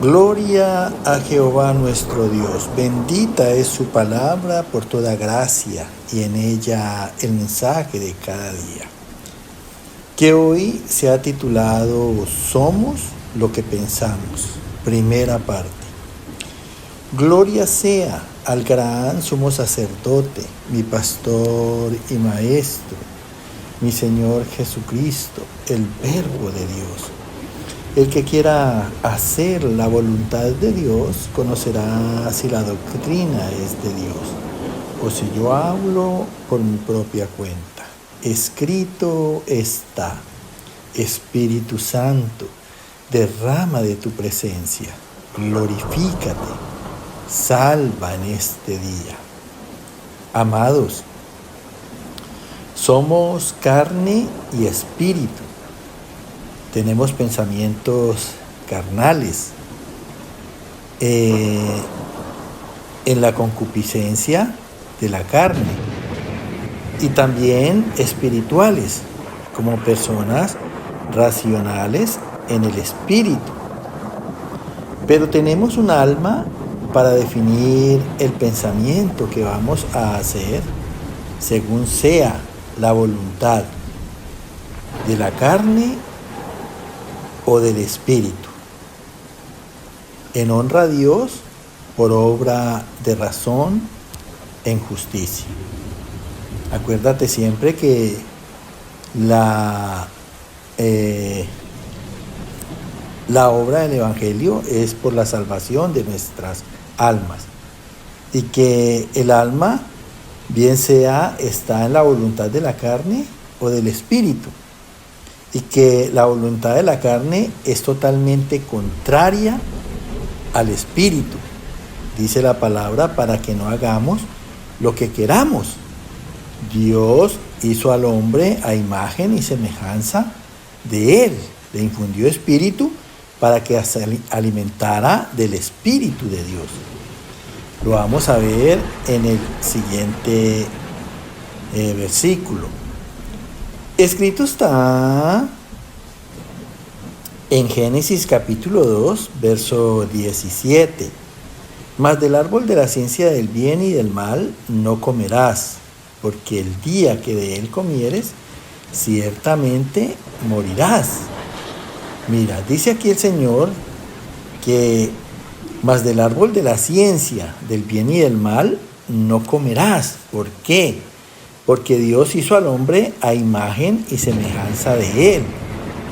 Gloria a Jehová nuestro Dios, bendita es su palabra por toda gracia y en ella el mensaje de cada día, que hoy se ha titulado Somos lo que pensamos, primera parte. Gloria sea al gran sumo sacerdote, mi pastor y maestro, mi Señor Jesucristo, el Verbo de Dios. El que quiera hacer la voluntad de Dios conocerá si la doctrina es de Dios o si yo hablo por mi propia cuenta. Escrito está: Espíritu Santo, derrama de tu presencia, glorifícate, salva en este día. Amados, somos carne y espíritu. Tenemos pensamientos carnales. En la concupiscencia de la carne. Y también espirituales, como personas racionales en el espíritu. Pero tenemos un alma para definir el pensamiento que vamos a hacer según sea la voluntad de la carne o del espíritu, en honra a Dios, por obra de razón, en justicia. Acuérdate siempre que la obra del Evangelio es por la salvación de nuestras almas, y que el alma, bien sea, está en la voluntad de la carne o del espíritu, y que la voluntad de la carne es totalmente contraria al espíritu. Dice la palabra, para que no hagamos lo que queramos. Dios hizo al hombre a imagen y semejanza de él. Le infundió espíritu para que se alimentara del espíritu de Dios. Lo vamos a ver en el siguiente versículo. Escrito está en Génesis capítulo 2, verso 17. Mas del árbol de la ciencia del bien y del mal no comerás, porque el día que de él comieres, ciertamente morirás. Mira, dice aquí el Señor que mas del árbol de la ciencia del bien y del mal no comerás. ¿Por qué? Porque Dios hizo al hombre a imagen y semejanza de él.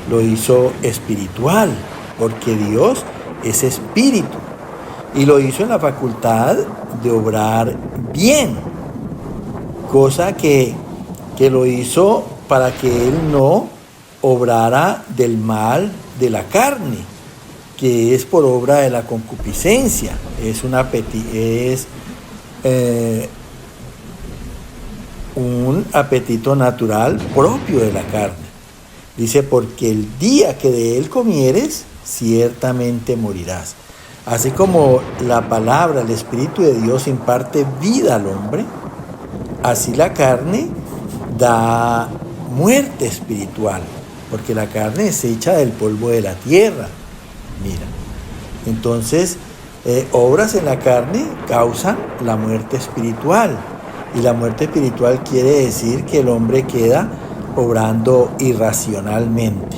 Lo hizo espiritual, porque Dios es espíritu. Y lo hizo en la facultad de obrar bien. Cosa que lo hizo para que él no obrara del mal de la carne, que es por obra de la concupiscencia. Es un apetito natural propio de la carne. Dice, porque el día que de él comieres, ciertamente morirás. Así como la palabra, el Espíritu de Dios imparte vida al hombre, así la carne da muerte espiritual, porque la carne es hecha del polvo de la tierra. Mira, entonces, obras en la carne causan la muerte espiritual. Y la muerte espiritual quiere decir que el hombre queda obrando irracionalmente,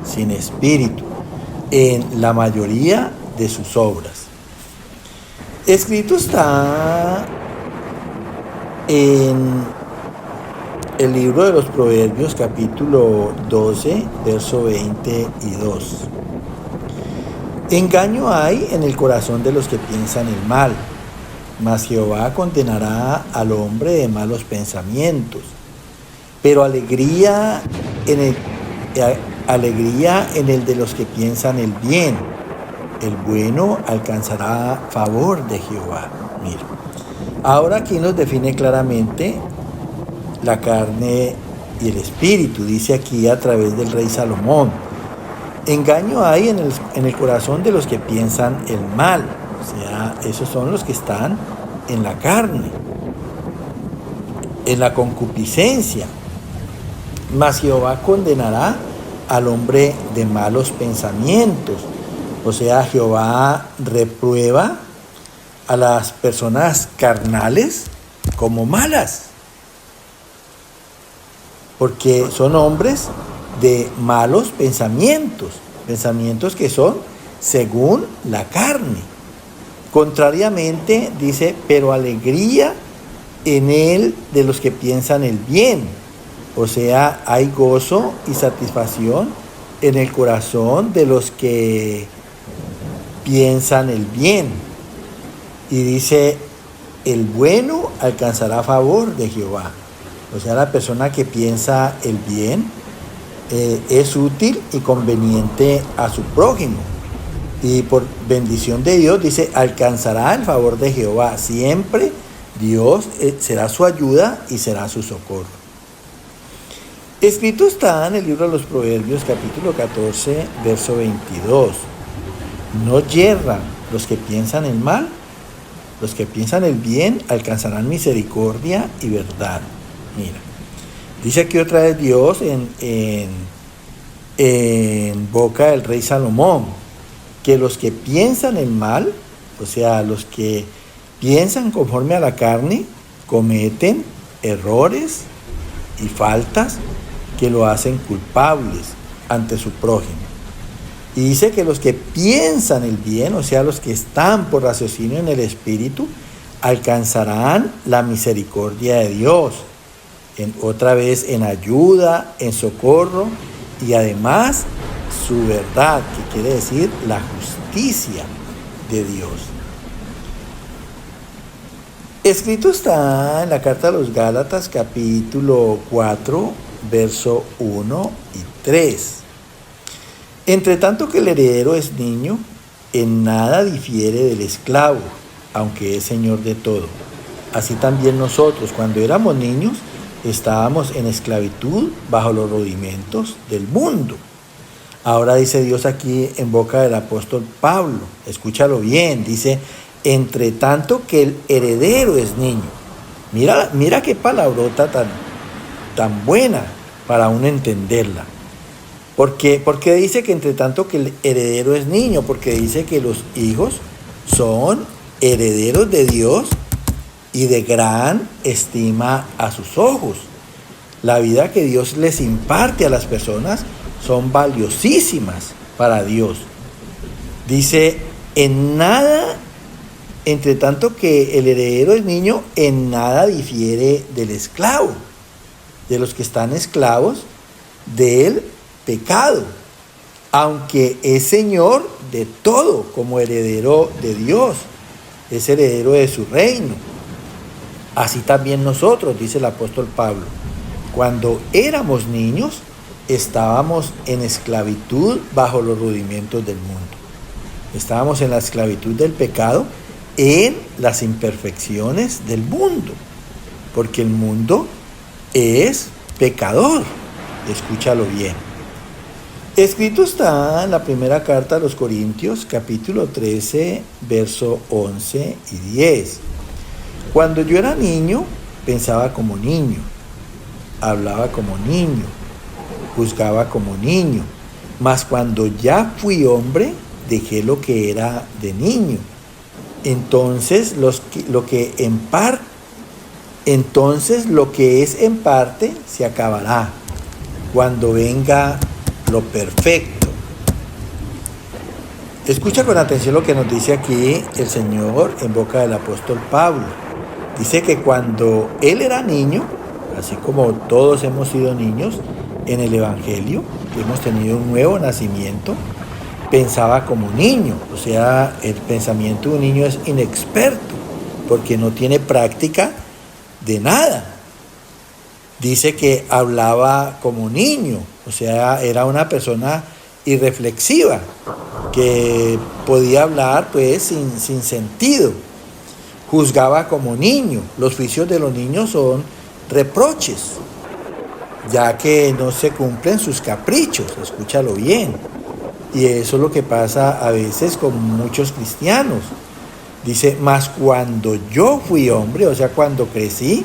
sin espíritu, en la mayoría de sus obras. Escrito está en el libro de los Proverbios, capítulo 12, verso 22. Engaño hay en el corazón de los que piensan el mal, mas Jehová condenará al hombre de malos pensamientos. Pero alegría en el de los que piensan el bien. El bueno alcanzará favor de Jehová. Mira, ahora aquí nos define claramente la carne y el espíritu. Dice aquí a través del rey Salomón: engaño hay en el corazón de los que piensan el mal. O sea, esos son los que están en la carne, en la concupiscencia. Mas Jehová condenará al hombre de malos pensamientos. O sea, Jehová reprueba a las personas carnales como malas, porque son hombres de malos pensamientos, pensamientos que son según la carne. Contrariamente, dice, pero alegría en él de los que piensan el bien. O sea, hay gozo y satisfacción en el corazón de los que piensan el bien. Y dice, el bueno alcanzará favor de Jehová. O sea, la persona que piensa el bien es útil y conveniente a su prójimo. Y por bendición de Dios, dice, alcanzará el favor de Jehová. Siempre Dios será su ayuda y será su socorro. Escrito está en el libro de los Proverbios, capítulo 14, verso 22. No yerran los que piensan el mal, los que piensan el bien alcanzarán misericordia y verdad. Mira, dice aquí otra vez Dios en boca del rey Salomón, que los que piensan el mal, o sea, los que piensan conforme a la carne, cometen errores y faltas que lo hacen culpables ante su prójimo. Y dice que los que piensan el bien, o sea, los que están por raciocinio en el Espíritu, alcanzarán la misericordia de Dios, otra vez en ayuda, en socorro y además su verdad, que quiere decir la justicia de Dios. Escrito está en la carta a los Gálatas, capítulo 4, verso 1 y 3. Entre tanto que el heredero es niño, en nada difiere del esclavo, aunque es señor de todo. Así también nosotros, cuando éramos niños, estábamos en esclavitud bajo los rudimentos del mundo. Ahora dice Dios aquí en boca del apóstol Pablo, escúchalo bien, dice, entre tanto que el heredero es niño. Mira qué palabrota tan buena para uno entenderla. ¿Por qué dice que entre tanto que el heredero es niño? Porque dice que los hijos son herederos de Dios y de gran estima a sus ojos. La vida que Dios les imparte a las personas son valiosísimas para Dios. Dice, en nada, entre tanto que el heredero es niño, en nada difiere del esclavo, de los que están esclavos del pecado, aunque es señor de todo como heredero de Dios, es heredero de su reino. Así también nosotros, dice el apóstol Pablo, cuando éramos niños, estábamos en esclavitud bajo los rudimentos del mundo. Estábamos en la esclavitud del pecado, en las imperfecciones del mundo, porque el mundo es pecador. Escúchalo bien. Escrito está en la primera carta a los Corintios, capítulo 13, verso 11 y 10. Cuando yo era niño, pensaba como niño, hablaba como niño, juzgaba como niño, mas cuando ya fui hombre, dejé lo que era de niño. Entonces lo que es en parte se acabará cuando venga lo perfecto. Escucha con atención lo que nos dice aquí el Señor en boca del apóstol Pablo. Dice que cuando él era niño, así como todos hemos sido niños en el Evangelio, hemos tenido un nuevo nacimiento, pensaba como niño. O sea, el pensamiento de un niño es inexperto porque no tiene práctica de nada. Dice que hablaba como niño, o sea, era una persona irreflexiva, que podía hablar pues sin sentido. Juzgaba como niño. Los juicios de los niños son reproches, ya que no se cumplen sus caprichos, escúchalo bien. Y eso es lo que pasa a veces con muchos cristianos. Dice, mas cuando yo fui hombre, o sea, cuando crecí,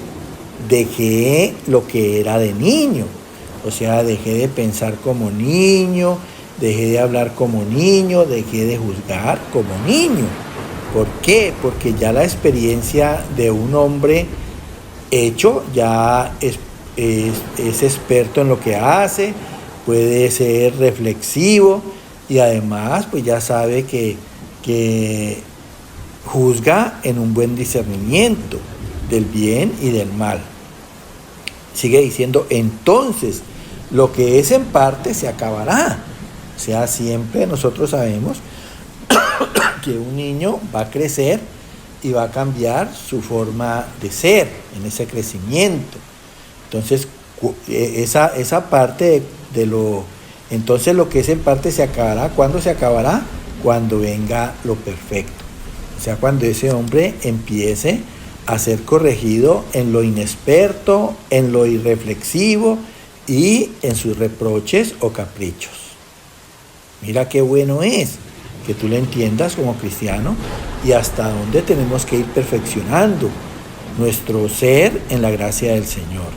dejé lo que era de niño. O sea, dejé de pensar como niño, deje de hablar como niño, deje de juzgar como niño. ¿Por qué? Porque ya la experiencia de un hombre hecho ya es experto en lo que hace, puede ser reflexivo y además pues ya sabe que juzga en un buen discernimiento del bien y del mal. Sigue diciendo, entonces lo que es en parte se acabará. O sea, siempre nosotros sabemos que un niño va a crecer y va a cambiar su forma de ser en ese crecimiento. Entonces, esa parte de lo... Entonces lo que es en parte se acabará. ¿Cuándo se acabará? Cuando venga lo perfecto. O sea, cuando ese hombre empiece a ser corregido en lo inexperto, en lo irreflexivo y en sus reproches o caprichos. Mira qué bueno es que tú lo entiendas como cristiano y hasta dónde tenemos que ir perfeccionando nuestro ser en la gracia del Señor.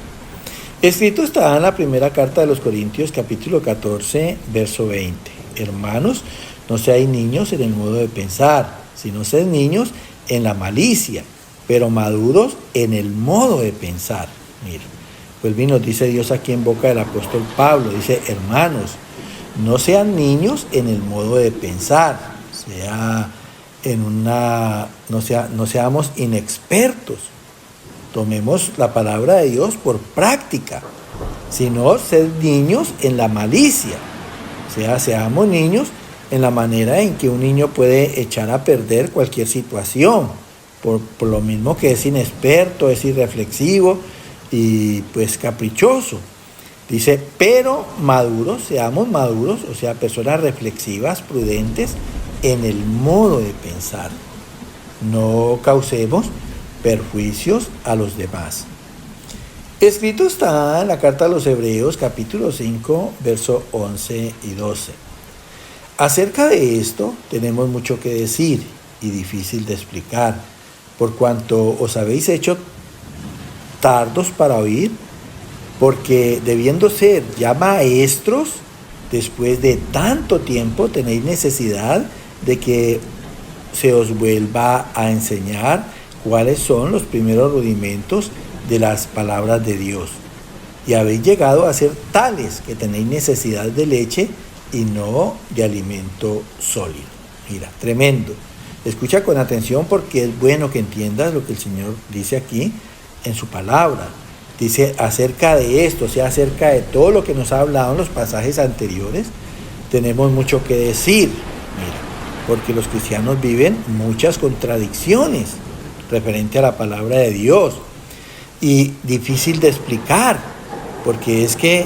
Escrito está en la primera carta de los Corintios, capítulo 14, verso 20. Hermanos, no seáis niños en el modo de pensar, sino sed niños en la malicia, pero maduros en el modo de pensar. Mira, pues nos dice Dios aquí en boca del apóstol Pablo, dice, hermanos, no sean niños en el modo de pensar, no seamos inexpertos, tomemos la palabra de Dios por práctica, sino ser niños en la malicia, seamos niños en la manera en que un niño puede echar a perder cualquier situación, por lo mismo que es inexperto, es irreflexivo y pues caprichoso. Dice, pero maduros, seamos maduros, o sea, personas reflexivas, prudentes en el modo de pensar. No causemos perjuicios a los demás. Escrito está en la carta a los Hebreos, capítulo 5, versos 11 y 12. Acerca de esto tenemos mucho que decir y difícil de explicar, por cuanto os habéis hecho tardos para oír, porque debiendo ser ya maestros, después de tanto tiempo tenéis necesidad de que se os vuelva a enseñar cuáles son los primeros rudimentos de las palabras de Dios. Y habéis llegado a ser tales que tenéis necesidad de leche y no de alimento sólido. Mira, tremendo. Escucha con atención porque es bueno que entiendas lo que el Señor dice aquí en su palabra. Dice acerca de esto, o sea, acerca de todo lo que nos ha hablado en los pasajes anteriores, tenemos mucho que decir. Mira, porque los cristianos viven muchas contradicciones referente a la palabra de Dios y difícil de explicar, porque es que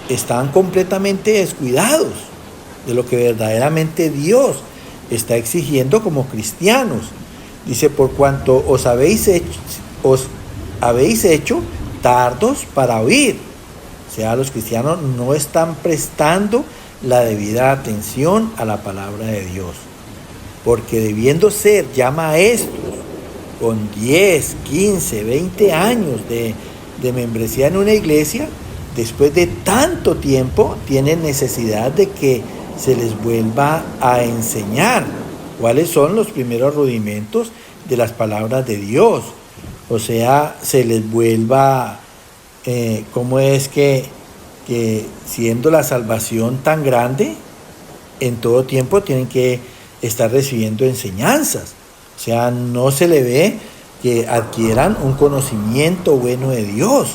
están completamente descuidados de lo que verdaderamente Dios está exigiendo como cristianos. Dice, por cuanto os habéis hecho tardos para oír. O sea, los cristianos no están prestando la debida atención a la palabra de Dios. Porque debiendo ser ya maestros, con 10, 15, 20 años de membresía en una iglesia, después de tanto tiempo tienen necesidad de que se les vuelva a enseñar cuáles son los primeros rudimentos de las palabras de Dios. O sea, se les vuelva, cómo es que siendo la salvación tan grande, en todo tiempo tienen que estar recibiendo enseñanzas. O sea, no se le ve que adquieran un conocimiento bueno de Dios.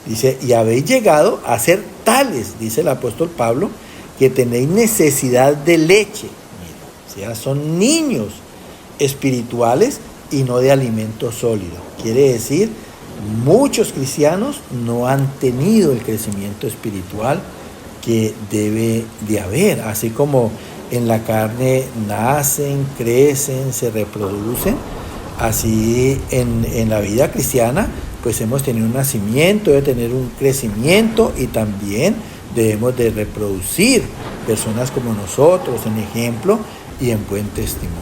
Dice, y habéis llegado a ser tales, dice el apóstol Pablo, que tenéis necesidad de leche. Mira, o sea, son niños espirituales y no de alimento sólido. Quiere decir, muchos cristianos no han tenido el crecimiento espiritual que debe de haber, así como en la carne nacen, crecen, se reproducen, así en la vida cristiana pues hemos tenido un nacimiento, debe tener un crecimiento y también debemos de reproducir personas como nosotros en ejemplo y en buen testimonio.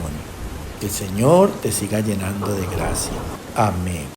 Que el Señor te siga llenando de gracia. Amén.